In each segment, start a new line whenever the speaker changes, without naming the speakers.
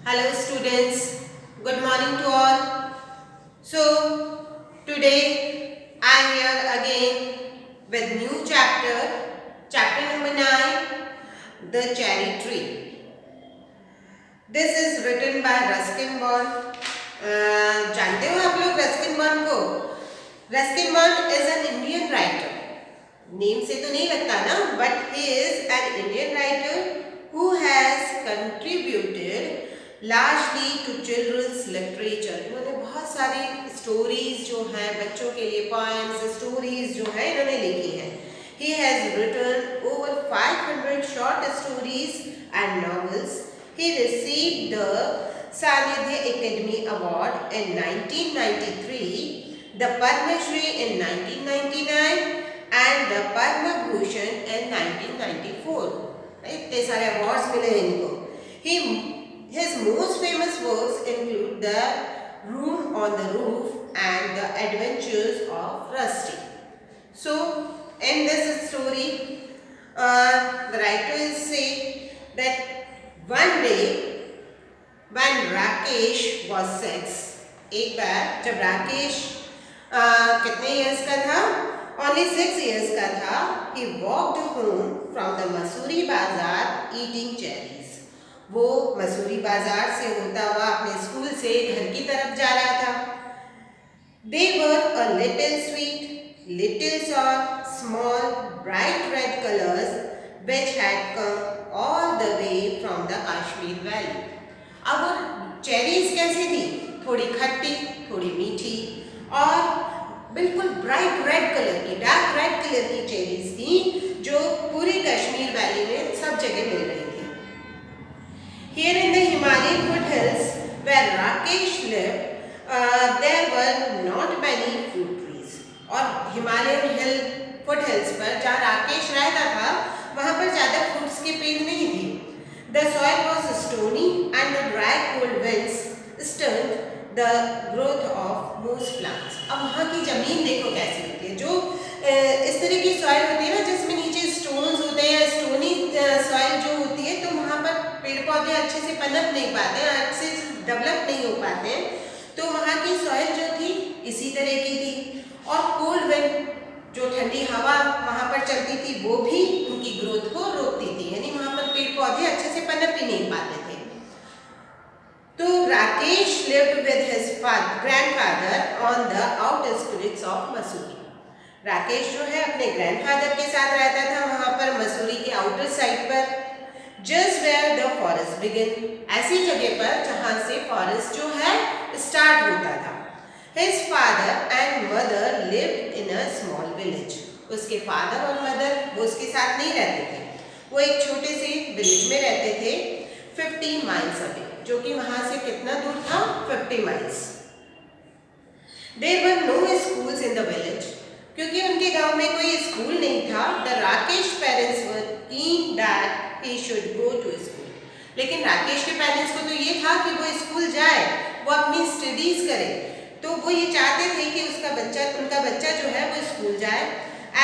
Hello students, good morning to all. So today I am here again with new chapter number 9, The Cherry Tree. This is written by Ruskin Bond. जानते हो आप लोग Ruskin bond को? Ruskin bond is an Indian writer. Name से तो नहीं लगता ना, but he is an Indian writer who has contributed largely to children's literature. इन्होंने बहुत सारी स्टोरीज जो हैं बच्चों के लिए, पोएम्स, स्टोरीज जो है इन्होंने लिखी हैं. He has written over 500 short stories and novels. He received the Sanidhya Academy Award in 1993, the Padma Shri in 1999 and the Padma Bhushan in 1994. इतने सारे अवार्ड्स मिले हैं इनको. His most famous works include The Room on the Roof and The Adventures of Rusty. So, in this story, the writer is saying that one day when Rakesh was 6, एक बार जब राकेश कितने years का था? Only 6 years का था. He walked home from the Mussoorie बाजार eating cherries. वो मसूरी बाजार से होता हुआ अपने स्कूल से घर की तरफ जा रहा था. They were a little sweet, little sour, small, bright red colors which had come all the way from the Kashmir Valley. अब चेरीज कैसी थी? थोड़ी खट्टी, थोड़ी मीठी और बिल्कुल ब्राइट रेड कलर की, डार्क रेड कलर की चेरीज थी जो पूरी कश्मीर वैली में सब जगह मिल रही थी. Here in the Himalayan foothills where Rakesh lived, there were not many fruit trees. और हिमालयन हिल फुटहिल्स पर जहाँ राकेश रहता था वहाँ पर ज़्यादा फ्रूट्स के पेड़ नहीं थे. The soil was stony and the dry cold winds stunted the growth of most plants. अब वहाँ की ज़मीन देखो कैसी होती है, जो इस तरह की सॉइल होती है ना जिसमें नीचे स्टोन्स होते हैं, स्टोनी सॉइल जो होती है, तो वहाँ पर पेड़ पौधे अच्छे से पनप नहीं पाते, अच्छे से डेवलप नहीं हो पाते हैं. तो वहाँ की सॉइल जो थी इसी तरह की थी और कोल्ड विंड जो ठंडी हवा वहाँ पर चलती थी वो भी उनकी ग्रोथ को रोकती थी, यानी वहाँ पर पेड़ पौधे अच्छे से पनप ही नहीं पाते थे. तो Rakesh lived with his grandfather on the outskirts of Mussoorie. Rakesh जो है अपने ग्रैंडफादर के साथ रहता था वहाँ पर मसूरी के आउटर साइड पर, just where the forest began, ऐसी जगह पर जहाँ से फॉरेस्ट जो है स्टार्ट होता था. His father and mother lived in a small village. उसके फादर और मदर वो उसके साथ नहीं रहते थे, वो एक छोटे से विलेज में रहते थे 50 miles away, जो कि वहाँ से कितना दूर था? 50 miles. There were no schools in the village. क्योंकि उनके गांव में कोई स्कूल नहीं था. The Rakesh parents were keen that he should go to school. लेकिन राकेश के पेरेंट्स को तो ये था कि वो स्कूल जाए, वो अपनी स्टडीज करे. तो वो ये चाहते थे कि उनका बच्चा जो है वो स्कूल जाए.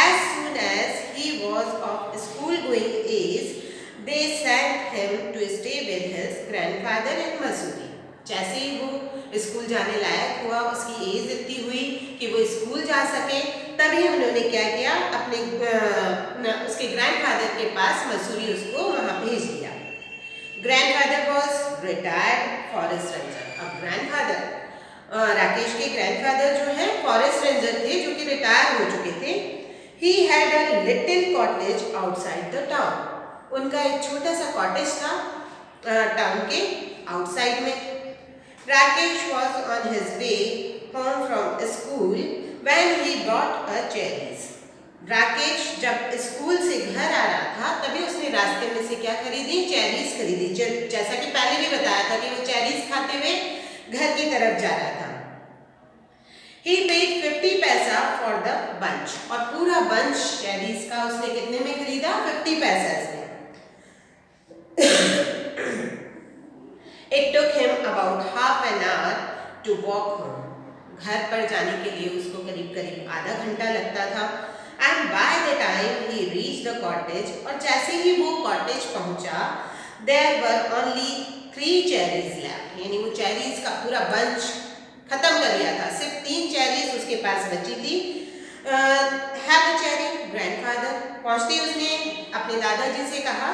As soon as he was of school-going age, they sent him to stay with his grandfather in Mussoorie. जैसे ही वो स्कूल जाने लायक हुआ, उसकी एज इतनी हुई कि वो स्कूल जा सके, तभी उन्होंने क्या किया, अपने उसके ग्रैंडफादर के पास मसूरी उसको वहाँ भेज दिया. Grandfather was retired forest ranger. अब ग्रैंडफादर राकेश के ग्रैंडफादर जो है फॉरेस्ट रेंजर थे जो कि रिटायर हो चुके थे. He had a little cottage outside the town. उनका एक छोटा सा कॉटेज था टाउन के आउटसाइड में. Rakesh was on his way home from school when he bought a cherries. Rakesh जब स्कूल से घर आ रहा था तभी उसने रास्ते में से क्या खरीदी? चेरीज खरीदी. जैसा कि पहले भी बताया था कि वो चेरीज खाते हुए घर की तरफ जा रहा था. He paid 50 पैसा for the bunch. और पूरा बंच चेरीज का उसने कितने में खरीदा? 50 पैसा में. It took him about half an hour to walk home. घर पर जाने के लिए उसको करीब आधा घंटा लगता था. And by the time he reached the cottage, और जैसे ही वो कॉटेज पहुंचा, there were only 3 cherries left, यानी वो चेरीज का पूरा बंच खत्म कर लिया था, सिर्फ 3 चेरीज उसके पास बची थी। हैव अ चेरी ग्रैंडफादर, पहुंचते ही उसने अपने दादाजी से कहा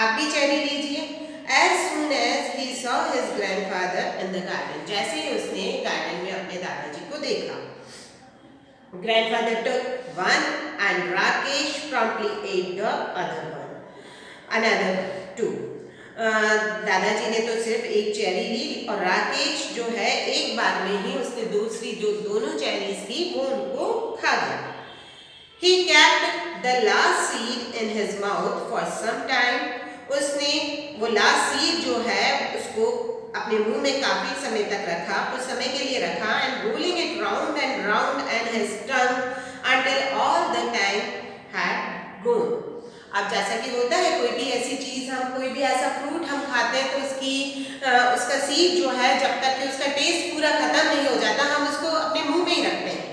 आप भी चेरी लीजिए। As soon as he saw his grandfather in the garden, जैसे ही उसने गार्डन में अपने दादाजी को देखा, grandfather took one and Rakesh promptly ate the another two. दादाजी ने तो सिर्फ एक चेरी ली और राकेश जो है एक बार में ही उसने दूसरी जो दोनों चेरीज थी वो उनको खा गया। He kept the last seed in his mouth for some time. उसने वो लास्ट सीड जो है उसको अपने मुंह में काफी समय तक रखा, कुछ समय के लिए रखा, and rolling it round and round and his tongue until all the time had gone. अब जैसा कि होता है कोई भी ऐसी चीज, हम कोई भी ऐसा फ्रूट हम खाते हैं तो उसका सीड जो है जब तक कि उसका टेस्ट पूरा खत्म नहीं हो जाता हम उसको अपने मुंह में ही रखते हैं।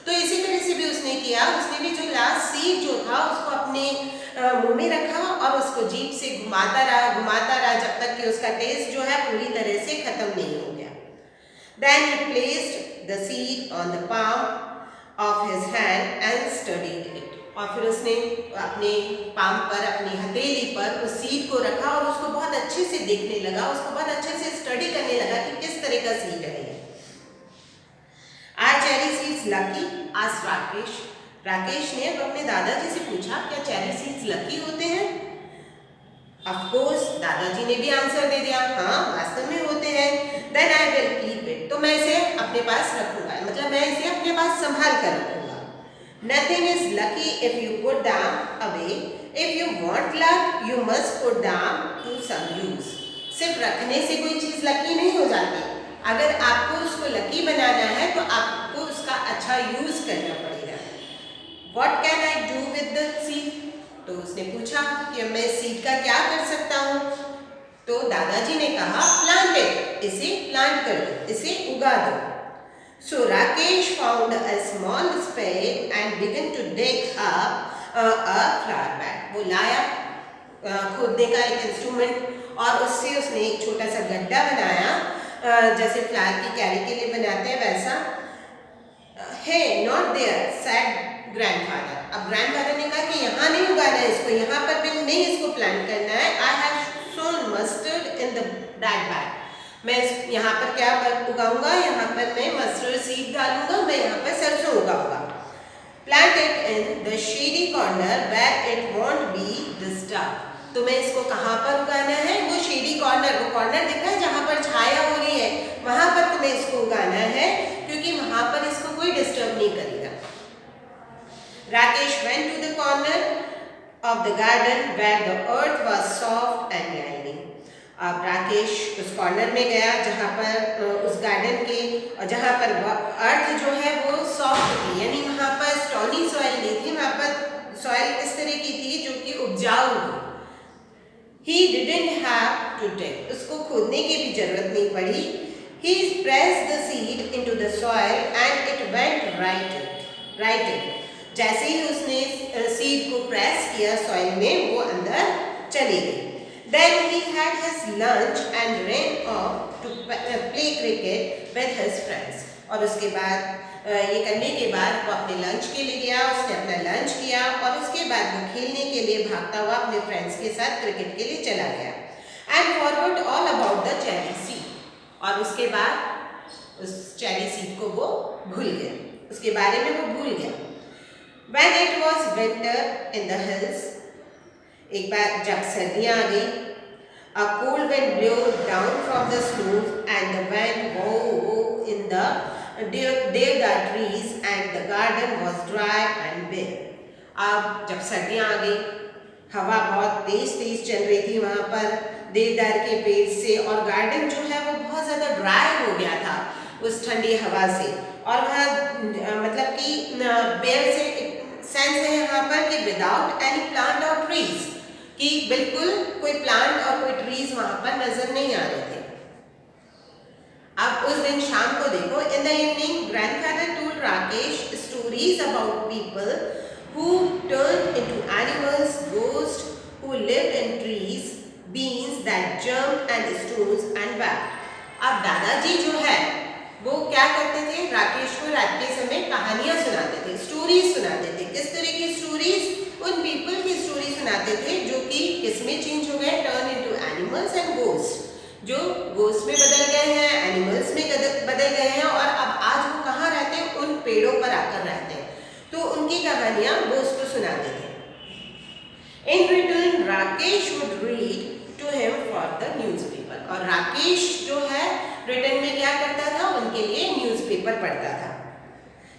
तो इसी तरह से भी उसने किया, उसने भी जो लास्ट सीड जो था उसको अपने मुंह में रखा और उसको जीभ से घुमाता रहा जब तक कि उसका टेस्ट जो है पूरी तरह से खत्म नहीं हो गया। Then he placed the seed on the palm of his hand and studied it. और फिर उसने अपने पाम पर, अपनी हथेली पर उस सीड को रखा और उसको बहुत अच्छे से देखने लगा, उसको बहुत अच्छे से स्टडी करने लगा कि किस तरह का सीड है ये। Are cherry seeds lucky? asked Rakesh. Rakesh ने अब अपने दादाजी से पूछा क्या चेरी सीड्स लकी होते हैं? Of course, दादाजी ने भी आंसर दे दिया, हाँ वास्तव में होते हैं। Then I will keep it, तो मैं इसे अपने पास रखूंगा, मतलब मैं इसे अपने पास संभाल कर रखूंगा। Nothing is lucky if you put them away. If you want luck, you must put them to some use. सिर्फ रखने से कोई चीज लकी नहीं हो जाती, अगर आपको उसको लकी बनाना है तो आपको उसका अच्छा यूज करना पड़ेगा। What can I do with the seed? तो उसने पूछा कि मैं सीड का क्या कर सकता हूँ? तो दादाजी ने कहा प्लांट इट, इसे प्लांट कर दो, इसे उगा दो। So Rakesh found a small spade and began to dig up a flower bed. वो लाया खोदने का एक इंस्ट्रूमेंट और उससे उसने एक छोटा सा गड्ढा बनाया, जैसे फ्लावर की कैरी के लिए बनाते हैं वैसा। Hey, not there, said grandfather. अब ग्रैंडफादर ने कहा कि यहाँ नहीं उगाना है इसको, यहाँ पर भी नहीं इसको प्लांट करना है। I have sown mustard in that bag. मैं यहाँ पर क्या उगाऊंगा, यहाँ पर मैं मस्टर्ड सीड डालूंगा, मैं यहाँ पर सरसों उगाऊंगा। Plant it in the shady corner where it won't be disturbed. तो मैं इसको कहाँ पर उगाना है? वो शेडी कॉर्नर, वो कॉर्नर दिख रहा है जहाँ पर छाया हो रही है, वहां पर तुम्हें इसको उगाना है क्योंकि वहां पर इसको कोई डिस्टर्ब नहीं करेगा। Rakesh went to the corner of the garden where the earth was soft and gliding. अब राकेश उस कॉर्नर में गया जहाँ पर उस गार्डन के, और जहाँ पर अर्थ जो है वो सॉफ्ट थी, यानी वहाँ पर स्टोनी सॉइल नहीं थी, वहाँ पर सॉइल इस तरह की थी जो कि उपजाऊ हो। He didn't have to dig, उसको खोदने की भी जरूरत नहीं पड़ी। He pressed the seed into the soil and it went right in. जैसे ही उसने सीड को प्रेस किया सॉइल में, वो अंदर चली गई। Then he had his lunch and ran off to play cricket with his friends. और उसके बाद ये करने के बाद वो अपने लंच के लिए गया, उसने अपना लंच किया और उसके बाद वो खेलने के लिए भागता हुआ अपने फ्रेंड्स के साथ क्रिकेट के लिए चला गया। And forgot all about the cherry seed. और उसके बाद उस चेरी सीड को वो भूल गया, उसके बारे में वो भूल गया। When it was winter in the hills, एक बार जब सर्दियाँ आ गई, a cold wind blew down from the snows and the wind blew in the deodar trees and the garden was dry and bare. अब जब सर्दियाँ आ गई, हवा बहुत तेज चल रही थी वहाँ पर देवदार के पेड़ से, और गार्डन जो है वो बहुत ज़्यादा ड्राई हो गया था उस ठंडी हवा से। और वहाँ मतलब कि बेयर से सेंस है यहाँ पर कि विदाउट एनी प्लांट और ट्रीज, कि बिल्कुल कोई प्लांट और कोई ट्रीज वहाँ पर नजर नहीं आ रहे थे। अब उस दिन शाम को देखो, in the evening grandfather told Rakesh stories about people who turned into animals, ghosts who lived in trees, beings that had germ and stones and wept. अब दादाजी जो है वो क्या करते थे, राकेश को रात के समय कहानियां सुनाते थे, स्टोरीज सुनाते थे। किस तरह की स्टोरीज? उन पीपल की स्टोरी सुनाते थे जो कि किसमें चेंज हो गए, turn into animals and ghost, जो गोस्ट में बदल गए हैं, एनिमल्स में बदल गए हैं और अब आज वो कहाँ रहते हैं, उन पेड़ों पर आकर रहते हैं। तो उनकी कहानियां गोस्ट को सुनाते थे। In return, Rakesh would read to him for the newspaper, और राकेश जो है रिटर्न में क्या करता था, उनके लिए न्यूज़पेपर पढ़ता था।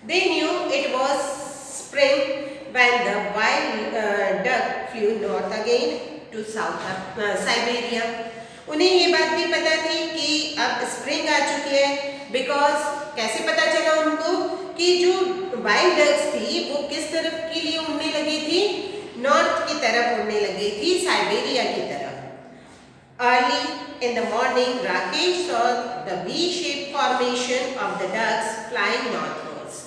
They knew it was spring when the wild duck flew north again to Siberia. उन्हें ये बात भी पता थी कि अब स्प्रिंग आ चुकी है, बिकॉज कैसे पता चला उनको कि जो वाइल्ड डक्स थी वो किस तरफ के लिए उड़ने लगी थी, नॉर्थ की तरफ उड़ने लगी थी, साइबेरिया की तरफ। Early in the morning, Rakesh saw the V-shaped formation of the ducks flying northwards.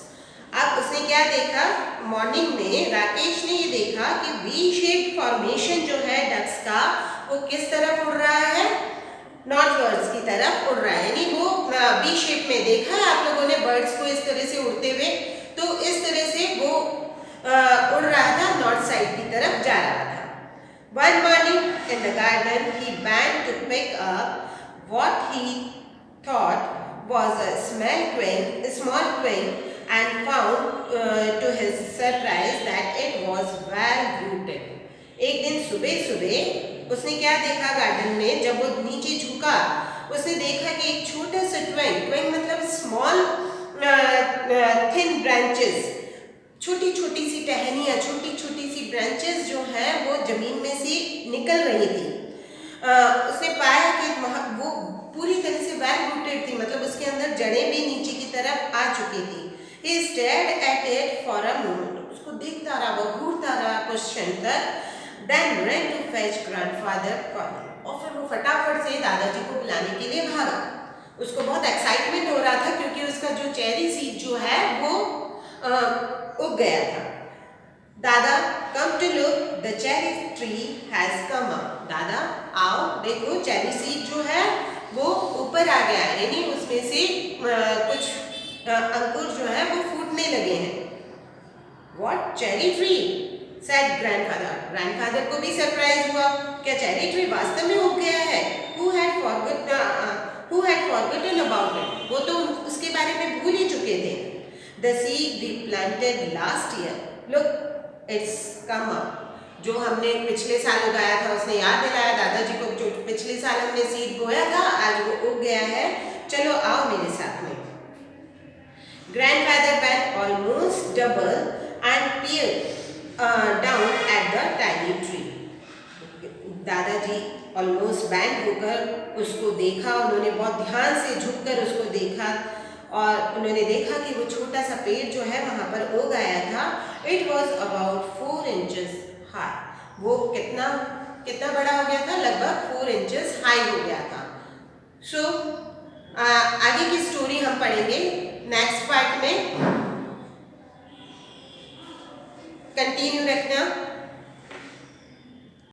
अब उसने क्या देखा, मॉर्निंग में राकेश ने ये देखा कि V-shaped formation जो है डक्स का वो किस तरफ उड़ रहा है, नॉर्थवर्ड्स की तरफ उड़ रहा है। यानी वो V शेप में देखा है आप लोगों ने बर्ड्स को इस तरह से उड़ते हुए, तो इस तरह से वो उड़ रहा था, नॉर्थ साइड की तरफ जा रहा था। One morning in the garden, he bent to pick up what he thought was a small twig, and found to his surprise that it was well rooted. एक दिन सुबह सुबह उसने क्या देखा गार्डन में, जब वो नीचे झुका उसने देखा कि एक छोटा सा ट्विग मतलब स्मॉल थिन ब्रांचेस, छोटी छोटी सी टहनियाँ, छोटी छोटी सी ब्रांचेस जो है वो जमीन में से निकल रही थी। उसने पाया कि वो पूरी तरह से वेल रूटेड थी, मतलब उसके अंदर जड़ें भी नीचे की तरफ आ चुकी थी। He stared at it for a moment. उसको देखता रहा, वो घूरता रहा कुछ क्षण तक। Then ran to fetch grandfather calling. और फिर वो फटाफट से दादाजी को बुलाने के लिए भागा। उसको बहुत एक्साइटमेंट हो रहा था क्योंकि उसका जो चेरी सीड जो है वो उग गया था। दादा, come to look, the cherry tree has come up. दादा आओ देखो, चेरी सीड जो है वो ऊपर आ गया है, यानी उसमें से कुछ अंकुर जो है वो फूटने लगे हैं। What cherry tree? said grandfather. Grandfather को भी सरप्राइज हुआ, क्या चेरी ट्री वास्तव में उग गया है? Who had forgotten about it? वो तो उसके बारे में भूल ही चुके थे। The seed we planted last year, look, it's come up. जो हमने पिछले साल उगाया था, उसने याद दिलाया दादाजी को, जो पिछले साल हमने सीड बोया था आज वो उग गया है, चलो आओ मेरे साथ में। Grandfather bent almost double and peered down at the tiny tree. दादाजी ऑलमोस्ट बैंड होकर उसको देखा, उन्होंने बहुत ध्यान से झुककर उसको देखा और उन्होंने देखा कि वो छोटा सा पेड़ जो है वहाँ पर उग आया था। It was about 4 inches high. वो कितना बड़ा हो गया था, लगभग 4 inches हाई हो गया था। सो आगे की स्टोरी हम पढ़ेंगे नेक्स्ट पार्ट में। कंटिन्यू